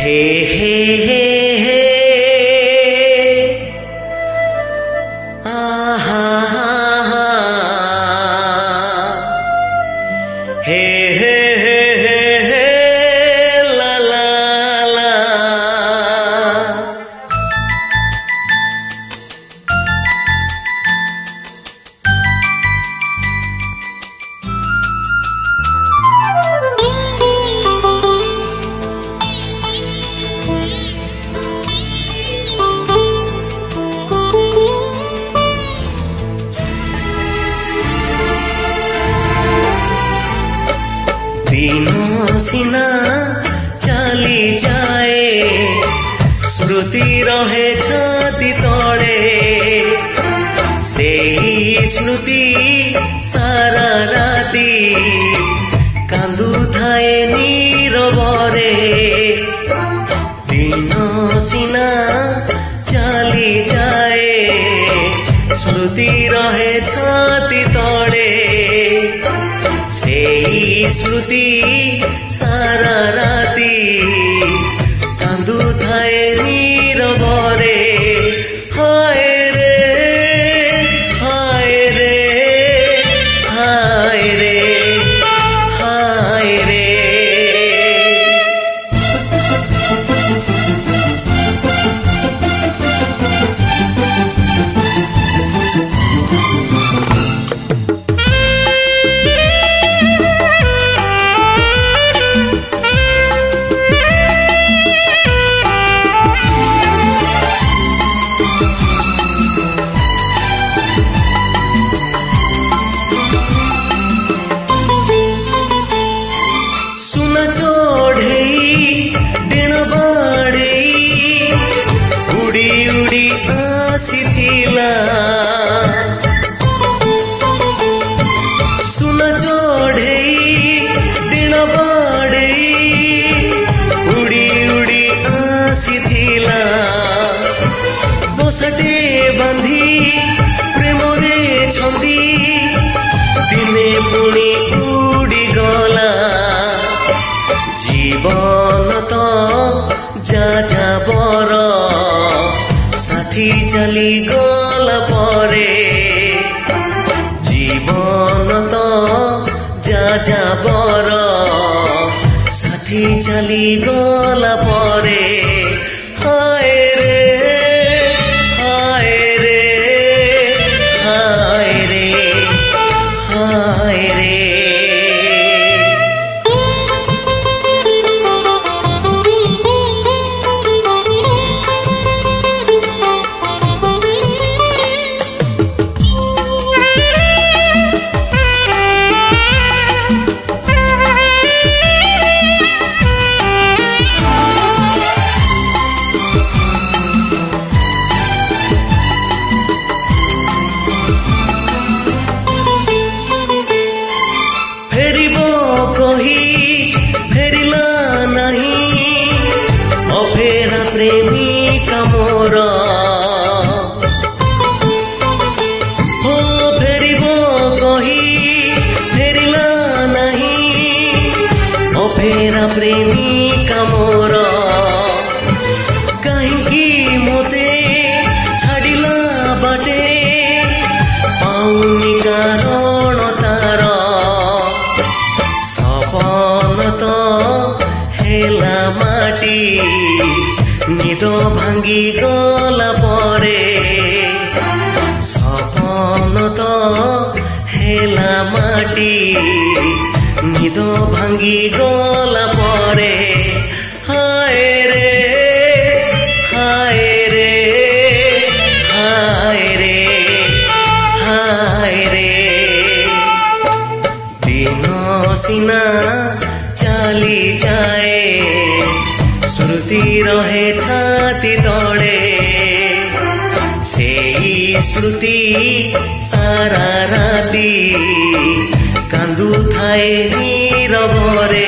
हे हे हे हे आहा हे हे हे हे हे ला ला ला। दिनों सिना चली जाए स्मृति रहे छाती तले से स्मृति सारा राती कांदू थाए नीरवरे। दिनों सिना चली जाए स्मृति रहे छाती तले से स्मृति सारा राती कांदू थाए नीरवरे। हाय रे हाय रे हाय रे हाय रे। उड़ी उड़ी आसीथिला सुना चढ़ई डिण बाड़ई उड़ी उड़ी आसीथिला बसाटे बांधी प्रेम रे छंदी दिने पुणी उड़ी गला। जीवन तो जा जा बर साथी चली गला परे। जीवन तो जा जा बर साथी चली गला परे। हाय रे हाय रे हाय रे हाय रे। फेरिला नहीं अफेरा प्रेमिका मोर हो फेरिब कही फेरिला नहीं अफेरा प्रेमिका मोर। कहीं मोते छाड़िला बाटे पाउनी कारण तार सपन तो हेला माटी निद भांगी गला परे। सपन तो हेला माटी निद भांगी गला परे। हाय रे हाय रे हाय रे हाय रे। दिनों सिना चली जाए स्मृति रहे छाती तले से स्मृति सारा राती कांदू थाए नीरवरे।